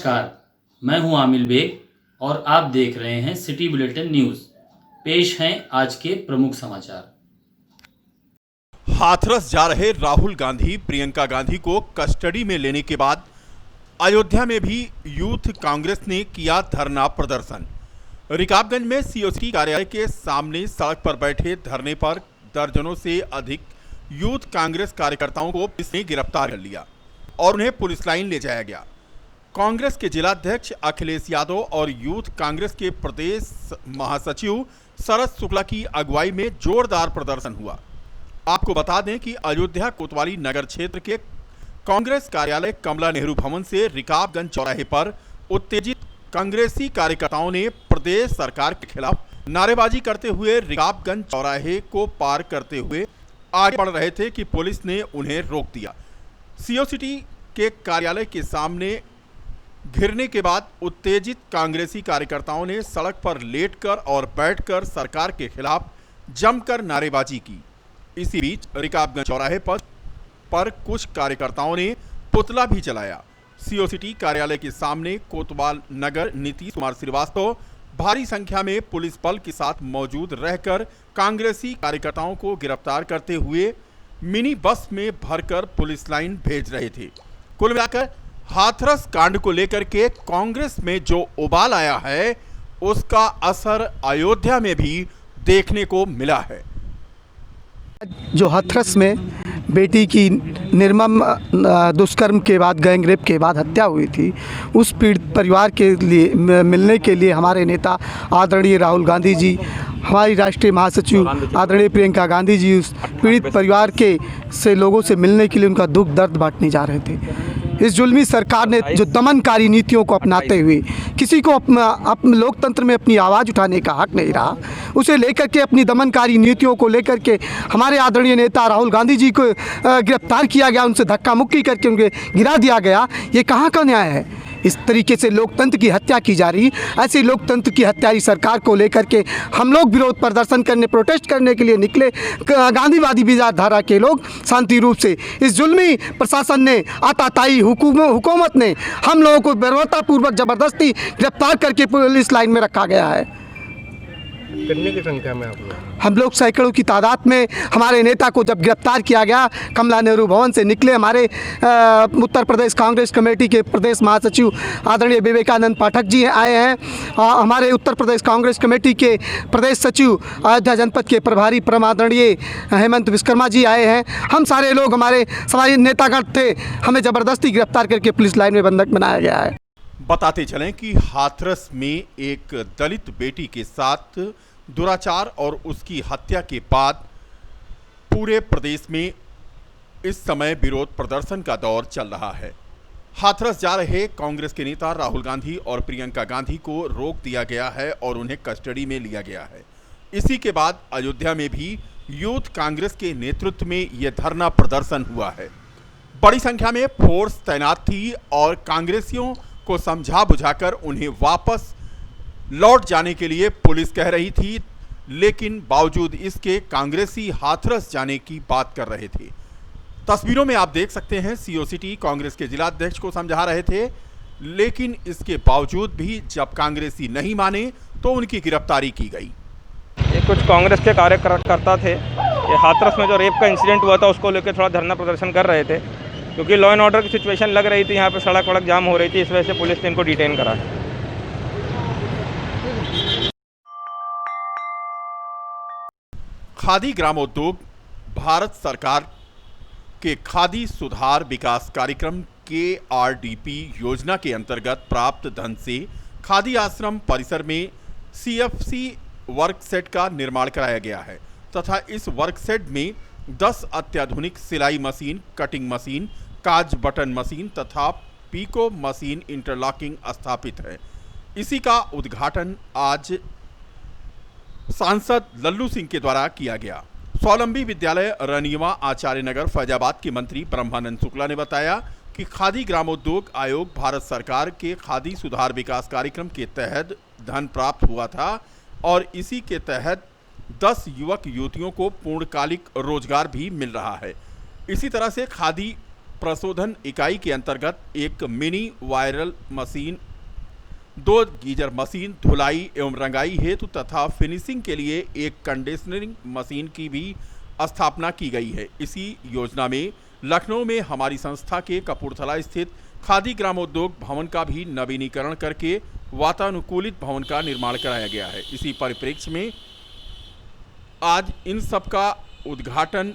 नमस्कार, मैं हूं आमिल बेग और आप देख रहे हैं सिटी बुलेटिन न्यूज़। पेश हैं आज के प्रमुख समाचार। हाथरस जा रहे राहुल गांधी प्रियंका गांधी को कस्टडी में लेने के बाद अयोध्या में भी यूथ कांग्रेस ने किया धरना प्रदर्शन। रिकाबगंज में सीओसी कार्यालय के सामने सड़क पर बैठे धरने पर दर्जनों से अधिक यूथ कांग्रेस कार्यकर्ताओं को पुलिस ने गिरफ्तार कर लिया और उन्हें पुलिस लाइन ले जाया गया। कांग्रेस के जिलाध्यक्ष अखिलेश यादव और यूथ कांग्रेस के प्रदेश महासचिव शरद शुक्ला की अगुवाई में जोरदार प्रदर्शन हुआ। आपको बता दें कि अयोध्या कोतवाली नगर क्षेत्र के कांग्रेस कार्यालय कमला नेहरू भवन से रिकाबगंज चौराहे पर उत्तेजित कांग्रेसी कार्यकर्ताओं ने प्रदेश सरकार के खिलाफ नारेबाजी करते हुए रिकाबगंज चौराहे को पार करते हुए आगे बढ़ रहे थे कि पुलिस ने उन्हें रोक दिया। सीओसिटी के कार्यालय के सामने घिरने के बाद उत्तेजित कांग्रेसी कार्यकर्ताओं ने सड़क पर लेटकर और बैठकर सरकार के खिलाफ जमकर नारेबाजी की। इसी बीच रिकाबगंज चौराहे पर कुछ कार्यकर्ताओं ने पुतला भी जलाया। सीओसिटी कार्यालय के सामने कोतवाल नगर नीतीश कुमार श्रीवास्तव भारी संख्या में पुलिस बल के साथ मौजूद रहकर कांग्रेसी कार्यकर्ताओं को गिरफ्तार करते हुए मिनी बस में भरकर पुलिस लाइन भेज रहे थे। कुल मिलाकर हाथरस कांड को लेकर के कांग्रेस में जो उबाल आया है उसका असर अयोध्या में भी देखने को मिला है। जो हाथरस में बेटी की निर्मम दुष्कर्म के बाद गैंग रेप के बाद हत्या हुई थी, उस पीड़ित परिवार के लिए मिलने के लिए हमारे नेता आदरणीय राहुल गांधी जी, हमारी राष्ट्रीय महासचिव आदरणीय प्रियंका गांधी जी उस पीड़ित परिवार के से लोगों से मिलने के लिए उनका दुख दर्द बांटने जा रहे थे। इस जुल्मी सरकार ने जो दमनकारी नीतियों को अपनाते हुए किसी को अपने लोकतंत्र में अपनी आवाज़ उठाने का हक नहीं रहा, उसे लेकर के अपनी दमनकारी नीतियों को लेकर के हमारे आदरणीय नेता राहुल गांधी जी को गिरफ्तार किया गया, उनसे धक्का मुक्की करके उनके गिरा दिया गया। ये कहाँ का न्याय है? इस तरीके से लोकतंत्र की हत्या की जा रही, ऐसी लोकतंत्र की हत्यारी सरकार को लेकर के हम लोग विरोध प्रदर्शन करने, प्रोटेस्ट करने के लिए निकले। गांधीवादी विचारधारा के लोग शांति रूप से, इस जुल्मी प्रशासन ने, आताताई हुकूमत ने हम लोगों को बर्बरतापूर्वक ज़बरदस्ती गिरफ्तार करके पुलिस लाइन में रखा गया है। कितने की संख्या में हम लोग सैकड़ों की तादाद में हमारे नेता को जब गिरफ्तार किया गया, कमला नेहरू भवन से निकले हमारे उत्तर प्रदेश कांग्रेस कमेटी के प्रदेश महासचिव आदरणीय विवेकानंद पाठक जी आए हैं, हमारे उत्तर प्रदेश कांग्रेस कमेटी के प्रदेश सचिव अयोध्या जनपद के प्रभारी परम आदरणीय हेमंत विश्वकर्मा जी आए हैं। हम सारे लोग, हमारे सारे नेतागण थे, हमें ज़बरदस्ती गिरफ्तार करके पुलिस लाइन में बंधक बनाया गया है। बताते चलें कि हाथरस में एक दलित बेटी के साथ दुराचार और उसकी हत्या के बाद पूरे प्रदेश में इस समय विरोध प्रदर्शन का दौर चल रहा है। हाथरस जा रहे कांग्रेस के नेता राहुल गांधी और प्रियंका गांधी को रोक दिया गया है और उन्हें कस्टडी में लिया गया है। इसी के बाद अयोध्या में भी यूथ कांग्रेस के नेतृत्व में यह धरना प्रदर्शन हुआ है। बड़ी संख्या में फोर्स तैनात थी और कांग्रेसियों को समझा बुझाकर उन्हें वापस लौट जाने के लिए पुलिस कह रही थी, लेकिन बावजूद इसके कांग्रेसी हाथरस जाने की बात कर रहे थे। तस्वीरों में आप देख सकते हैं सीओसिटी कांग्रेस के जिलाध्यक्ष को समझा रहे थे, लेकिन इसके बावजूद भी जब कांग्रेसी नहीं माने तो उनकी गिरफ्तारी की गई। ये कुछ कांग्रेस के कार्यकर्ता थे, ये हाथरस में जो रेप का इंसिडेंट हुआ था उसको लेकर थोड़ा धरना प्रदर्शन कर रहे थे, क्योंकि लॉ एंड ऑर्डर की सिचुएशन लग रही थी, यहाँ पे सड़क वड़क जाम हो रही थी, इस वजह से पुलिस ने इनको डिटेन करा। खादी ग्रामोद्योग भारत सरकार के खादी सुधार विकास कार्यक्रम KRDP योजना के अंतर्गत प्राप्त धन से खादी आश्रम परिसर में CFC वर्कसेट का निर्माण कराया गया है तथा इस वर्कसेट में 10 अत्याधुनिक सिलाई मशीन, कटिंग मशीन, काज बटन मशीन तथा पीको मशीन इंटरलॉकिंग स्थापित है। इसी का उद्घाटन आज सांसद लल्लू सिंह के द्वारा किया गया। स्वावलंबी विद्यालय रनिवा आचार्य नगर फैजाबाद के मंत्री ब्रह्मानंद शुक्ला ने बताया कि खादी ग्रामोद्योग आयोग भारत सरकार के खादी सुधार विकास कार्यक्रम के तहत धन प्राप्त हुआ था और इसी के तहत 10 युवक युवतियों को पूर्णकालिक रोजगार भी मिल रहा है। इसी तरह से खादी प्रशोधन इकाई के अंतर्गत एक mini viral machine, 2 geyser machine, धुलाई एवं रंगाई हेतु तथा फिनिशिंग के लिए एक कंडीशनिंग मशीन की भी स्थापना की गई है। इसी योजना में लखनऊ में हमारी संस्था के कपूरथला स्थित खादी ग्रामोद्योग भवन का भी नवीनीकरण करके वातानुकूलित भवन का निर्माण कराया गया है। इसी परिप्रेक्ष्य में आज इन सब का उद्घाटन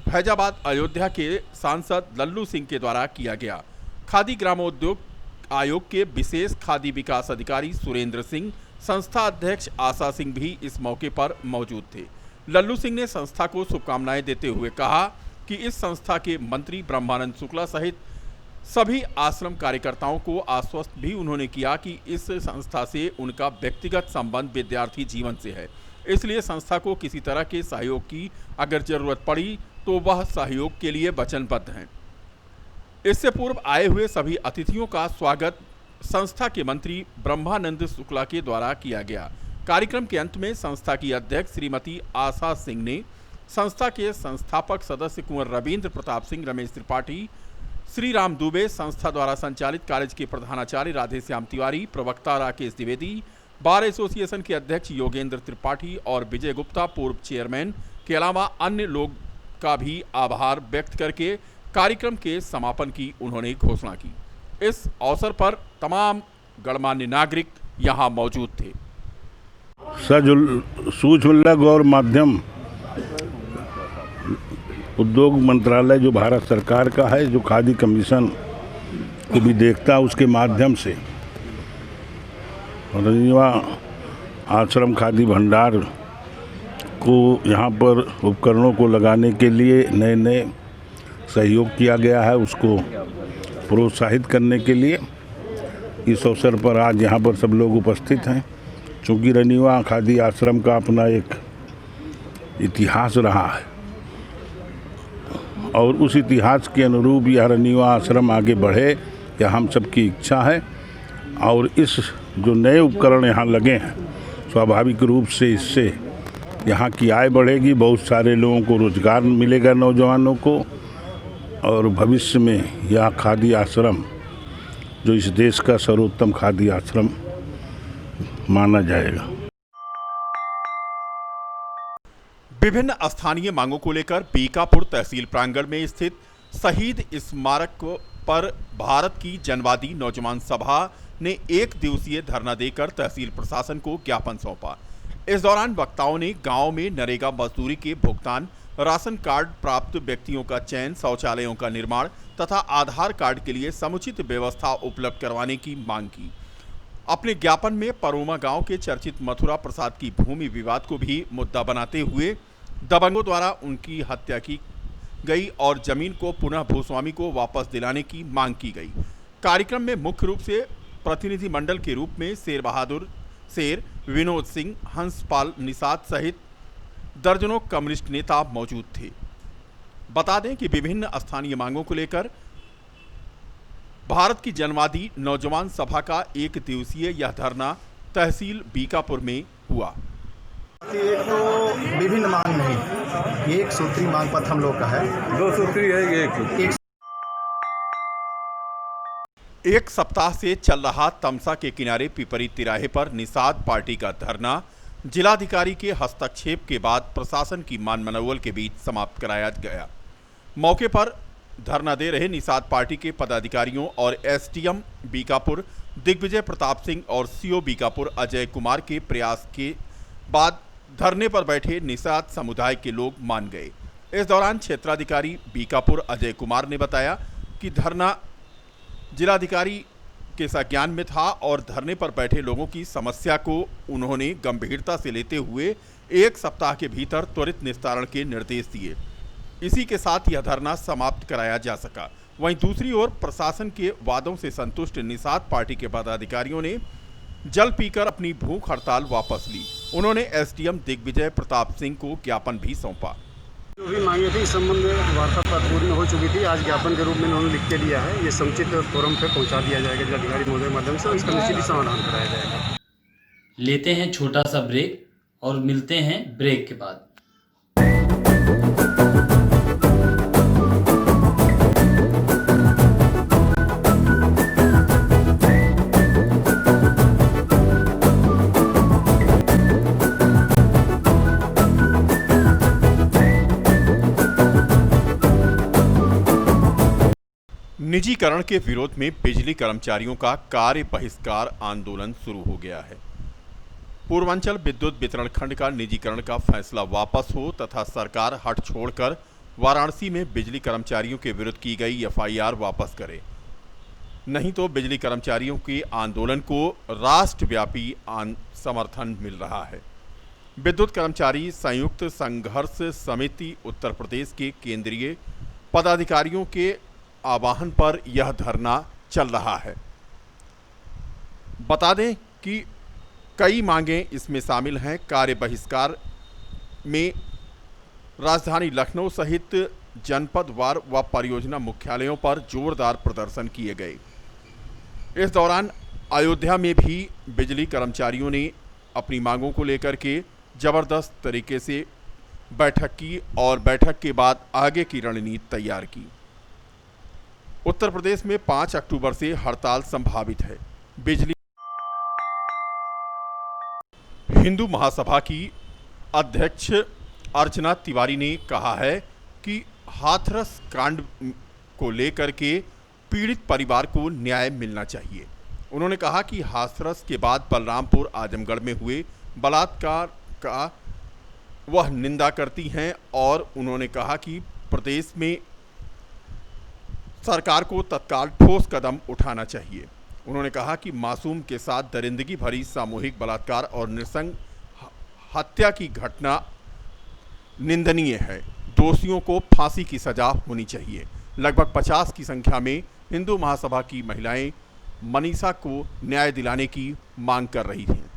फैजाबाद अयोध्या के सांसद लल्लू सिंह के द्वारा किया गया। खादी ग्रामोद्योग आयोग के विशेष खादी विकास अधिकारी सुरेंद्र सिंह, संस्था अध्यक्ष आशा सिंह भी इस मौके पर मौजूद थे। लल्लू सिंह ने संस्था को शुभकामनाएं देते हुए कहा कि इस संस्था के मंत्री ब्रह्मानंद शुक्ला सहित सभी आश्रम कार्यकर्ताओं को आश्वस्त भी उन्होंने किया कि इस संस्था से उनका व्यक्तिगत संबंध विद्यार्थी जीवन से है, इसलिए संस्था को किसी तरह के सहयोग की अगर जरूरत पड़ी तो वह सहयोग के लिए वचनबद्ध हैं। इससे पूर्व आए हुए सभी अतिथियों का स्वागत संस्था के मंत्री ब्रह्मानंद शुक्ला के द्वारा किया गया। कार्यक्रम के अंत में संस्था की अध्यक्ष श्रीमती आशा सिंह ने संस्था के संस्थापक सदस्य कुंवर रविंद्र प्रताप सिंह, रमेश त्रिपाठी, श्री राम दुबे, संस्था द्वारा संचालित कॉलेज के प्रधानाचार्य राधेश्याम तिवारी, प्रवक्ता राकेश द्विवेदी, बार एसोसिएशन के अध्यक्ष योगेंद्र त्रिपाठी और विजय गुप्ता पूर्व चेयरमैन के अलावा अन्य लोग का भी आभार व्यक्त करके कार्यक्रम के समापन की उन्होंने घोषणा की। इस अवसर पर तमाम गणमान्य नागरिक यहां मौजूद थे। सूक्ष्म लघु और मध्यम उद्योग मंत्रालय जो भारत सरकार का है, जो खादी कमीशन को भी देखता है, उसके माध्यम से रनिवा आश्रम खादी भंडार को यहाँ पर उपकरणों को लगाने के लिए नए नए सहयोग किया गया है। उसको प्रोत्साहित करने के लिए इस अवसर पर आज यहाँ पर सब लोग उपस्थित हैं। चूँकि रनिवा खादी आश्रम का अपना एक इतिहास रहा है और उस इतिहास के अनुरूप यह रनिवा आश्रम आगे बढ़े, यह हम सबकी इच्छा है। और इस जो नए उपकरण यहाँ लगे हैं, स्वाभाविक रूप से इससे यहाँ की आय बढ़ेगी, बहुत सारे लोगों को रोजगार मिलेगा, नौजवानों को, और भविष्य में यह खादी आश्रम जो इस देश का सर्वोत्तम खादी आश्रम माना जाएगा। विभिन्न स्थानीय मांगों को लेकर बीकापुर तहसील प्रांगण में स्थित शहीद स्मारक पर भारत की जनवादी नौजवान सभा ने 1 दिवसीय धरना देकर तहसील प्रशासन को ज्ञापन सौंपा। इस दौरान वक्ताओं ने गांव में नरेगा मजदूरी के भुगतान, राशन कार्ड प्राप्त व्यक्तियों का चयन, शौचालयों का निर्माण तथा आधार कार्ड के लिए समुचित व्यवस्था उपलब्ध करवाने की मांग की। अपने ज्ञापन में परोमा गांव के चर्चित मथुरा प्रसाद की भूमि विवाद को भी मुद्दा बनाते हुए दबंगों द्वारा उनकी हत्या की गई और जमीन को पुनः भूस्वामी को वापस दिलाने की मांग की गई। कार्यक्रम में मुख्य रूप से प्रतिनिधि मंडल के रूप में शेर बहादुर शेर, विनोद सिंह, हंसपाल निषाद सहित दर्जनों कम्युनिस्ट नेता मौजूद थे। बता दें कि विभिन्न स्थानीय मांगों को लेकर भारत की जनवादी नौजवान सभा का 1 दिवसीय यह धरना तहसील बीकापुर में हुआ। एक तो विभिन्न मांग नहीं, एक सूत्री मांग पत्र हम लोग का है। 2 सूत्री है। एक सप्ताह से चल रहा तमसा के किनारे पिपरी तिराहे पर निषाद पार्टी का धरना जिलाधिकारी के हस्तक्षेप के बाद प्रशासन की मान-मनौवल के बीच समाप्त कराया गया। मौके पर धरना दे रहे निषाद पार्टी के पदाधिकारियों और एसडीएम बीकापुर दिग्विजय प्रताप सिंह और सीओ बीकापुर अजय कुमार के प्रयास के बाद धरने पर बैठे निषाद समुदाय के लोग मान गए। इस दौरान क्षेत्राधिकारी बीकापुर अजय कुमार ने बताया कि धरना जिलाधिकारी के संज्ञान में था और धरने पर बैठे लोगों की समस्या को उन्होंने गंभीरता से लेते हुए 1 सप्ताह के भीतर त्वरित निस्तारण के निर्देश दिए। इसी के साथ यह धरना समाप्त कराया जा सका। वहीं दूसरी ओर प्रशासन के वादों से संतुष्ट निषाद पार्टी के पदाधिकारियों ने जल पीकर अपनी भूख हड़ताल वापस ली। उन्होंने एसडीएम दिग्विजय प्रताप सिंह को ज्ञापन भी सौंपा। जो भी मांगे थी इस संबंध में वार्ता पूर्व में हो चुकी थी। आज ज्ञापन के रूप में उन्होंने लिख के दिया है, ये समुचित फोरम पे पहुंचा दिया जाएगा जिलाधिकारी महोदय के माध्यम से, इसका निश्चित समाधान कराया जाएगा। लेते हैं छोटा सा ब्रेक और मिलते हैं ब्रेक के बाद। निजीकरण के विरोध में बिजली कर्मचारियों का कार्य बहिष्कार आंदोलन शुरू हो गया है। पूर्वांचल विद्युत वितरण खंड का निजीकरण का फैसला वापस हो तथा सरकार हट छोड़कर वाराणसी में बिजली कर्मचारियों के विरुद्ध की गई एफआईआर वापस करे, नहीं तो बिजली कर्मचारियों के आंदोलन को राष्ट्रव्यापी समर्थन मिल रहा है। विद्युत कर्मचारी संयुक्त संघर्ष समिति उत्तर प्रदेश के केंद्रीय पदाधिकारियों के आह्वान पर यह धरना चल रहा है। बता दें कि कई मांगें इसमें शामिल हैं। कार्य बहिष्कार में राजधानी लखनऊ सहित जनपदवार व परियोजना मुख्यालयों पर जोरदार प्रदर्शन किए गए। इस दौरान अयोध्या में भी बिजली कर्मचारियों ने अपनी मांगों को लेकर के जबरदस्त तरीके से बैठक की और बैठक के बाद आगे की रणनीति तैयार की। उत्तर प्रदेश में 5 अक्टूबर से हड़ताल संभावित है। बिजली हिंदू महासभा की अध्यक्ष अर्चना तिवारी ने कहा है कि हाथरस कांड को लेकर के पीड़ित परिवार को न्याय मिलना चाहिए। उन्होंने कहा कि हाथरस के बाद बलरामपुर आजमगढ़ में हुए बलात्कार का वह निंदा करती हैं और उन्होंने कहा कि प्रदेश में सरकार को तत्काल ठोस कदम उठाना चाहिए। उन्होंने कहा कि मासूम के साथ दरिंदगी भरी सामूहिक बलात्कार और नृशंस हत्या की घटना निंदनीय है। दोषियों को फांसी की सजा होनी चाहिए। लगभग 50 की संख्या में हिंदू महासभा की महिलाएं मनीषा को न्याय दिलाने की मांग कर रही हैं।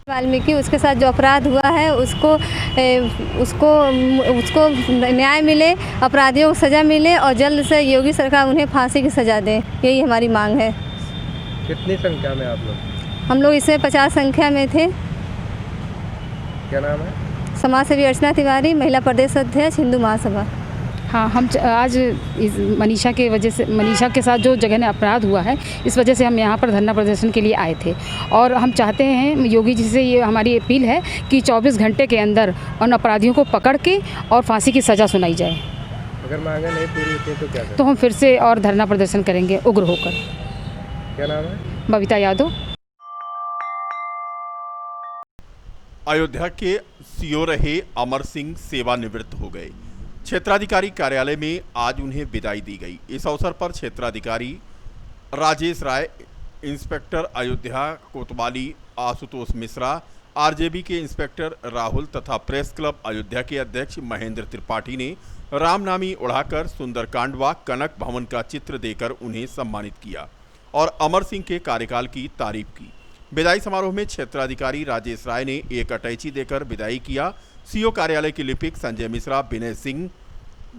वाल्मीकि उसके साथ जो अपराध हुआ है उसको न्याय मिले, अपराधियों को सज़ा मिले और जल्द से योगी सरकार उन्हें फांसी की सज़ा दे, यही हमारी मांग है। कितनी संख्या में आप लोग? हम लोग इसमें 50 संख्या में थे। क्या नाम है? समाज सेवी अर्चना तिवारी, महिला प्रदेश अध्यक्ष, हिंदू महासभा। हाँ, हम आज इस मनीषा के साथ जो जगह ने अपराध हुआ है, इस वजह से हम यहाँ पर धरना प्रदर्शन के लिए आए थे और हम चाहते हैं, योगी जी से ये हमारी अपील है कि 24 घंटे के अंदर उन अपराधियों को पकड़ के और फांसी की सज़ा सुनाई जाए। अगर मांगे नहीं पूरी होती तो क्या करें? तो हम फिर से और धरना प्रदर्शन करेंगे उग्र होकर। क्या नाम है? बबीता यादव। अयोध्या के सीओ रहे अमर सिंह सेवानिवृत्त हो गए। क्षेत्राधिकारी कार्यालय में आज उन्हें विदाई दी गई। इस अवसर पर क्षेत्राधिकारी राजेश राय, इंस्पेक्टर अयोध्या कोतवाली आशुतोष मिश्रा, आरजेबी के इंस्पेक्टर राहुल तथा प्रेस क्लब अयोध्या के अध्यक्ष महेंद्र त्रिपाठी ने रामनामी उड़ाकर सुंदरकांड व कनक भवन का चित्र देकर उन्हें सम्मानित किया और अमर सिंह के कार्यकाल की तारीफ की। विदाई समारोह में क्षेत्राधिकारी राजेश राय ने एक अटैची देकर विदाई किया। सीओ कार्यालय के लिपिक संजय मिश्रा, विनय सिंह,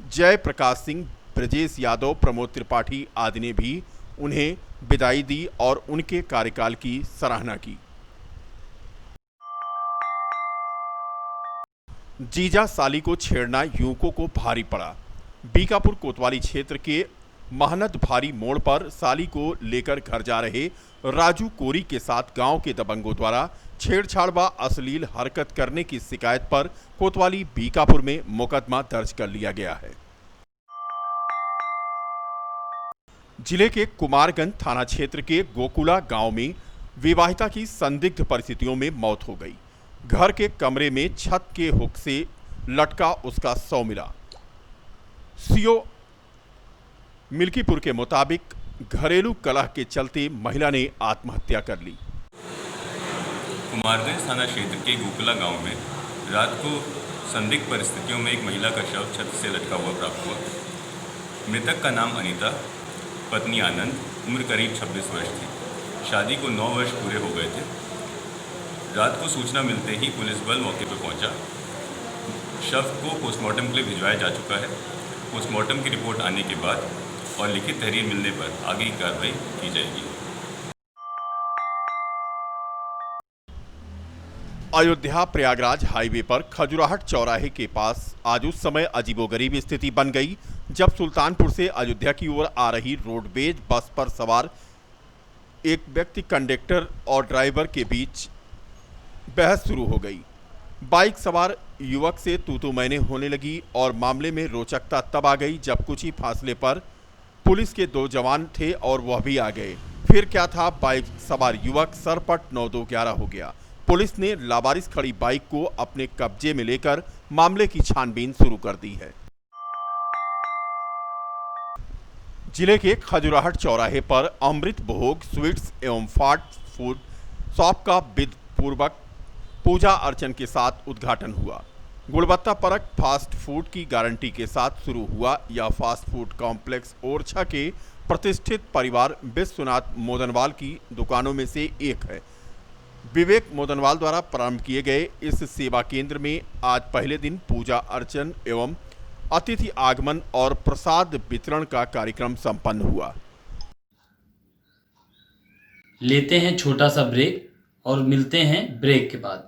जय प्रकाश सिंह, ब्रजेश यादव, प्रमोद त्रिपाठी आदि ने भी उन्हें विदाई दी और उनके कार्यकाल की सराहना की। जीजा साली को छेड़ना युवकों को भारी पड़ा। बीकापुर कोतवाली क्षेत्र के महानद भारी मोड़ पर साली को लेकर घर जा रहे राजू कोरी के साथ गांव के दबंगों द्वारा छेड़छाड़ व अश्लील हरकत करने की शिकायत पर कोतवाली बीकापुर में मुकदमा दर्ज कर लिया गया है। जिले के कुमारगंज थाना क्षेत्र के गोकुला गांव में विवाहिता की संदिग्ध परिस्थितियों में मौत हो गई। घर के कमरे में छत के हुक से लटका उसका शव मिला। सीओ मिल्कीपुर के मुताबिक घरेलू कलह के चलते महिला ने आत्महत्या कर ली। कुमारगंज थाना क्षेत्र के गोकुला गांव में रात को संदिग्ध परिस्थितियों में एक महिला का शव छत से लटका हुआ प्राप्त हुआ। मृतक का नाम अनीता, पत्नी आनंद, उम्र करीब 26 वर्ष थी। शादी को 9 वर्ष पूरे हो गए थे। रात को सूचना मिलते ही पुलिस बल मौके पर पहुंचा। शव को पोस्टमार्टम के लिए भिजवाया जा चुका है। पोस्टमार्टम की रिपोर्ट आने के बाद और लिखित तहरीर मिलने पर आगे की कार्रवाई की जाएगी। अयोध्या प्रयागराज हाईवे पर खजुराहट चौराहे के पास आज उस समय अजीबोगरीब स्थिति बन गई जब सुल्तानपुर से अयोध्या की ओर आ रही रोडवेज बस पर सवार एक व्यक्ति कंडक्टर और ड्राइवर के बीच बहस शुरू हो गई। बाइक सवार युवक से तू मैंने होने लगी और मामले में रोचकता तब आ गई जब कुछ ही फासले पर पुलिस के 2 जवान थे और वह भी आ गए। फिर क्या था, बाइक सवार युवक सरपट 9211 हो गया। पुलिस ने लावारिस खड़ी बाइक को अपने कब्जे में लेकर मामले की छानबीन शुरू कर दी है। जिले के खजुराहट चौराहे पर अमृत भोग स्वीट्स एवं फास्ट फूड शॉप का विधि पूर्वक पूजा अर्चन के साथ उद्घाटन हुआ। गुणवत्तापरक फास्ट फूड की गारंटी के साथ शुरू हुआ यह फास्ट फूड कॉम्प्लेक्स ओरछा के प्रतिष्ठित परिवार विश्वनाथ मोदनवाल की दुकानों में से एक है। विवेक मोदनवाल द्वारा प्रारंभ किए गए इस सेवा केंद्र में आज पहले दिन पूजा अर्चन एवं अतिथि आगमन और प्रसाद वितरण का कार्यक्रम संपन्न हुआ। लेते हैं छोटा सा ब्रेक और मिलते हैं ब्रेक के बाद।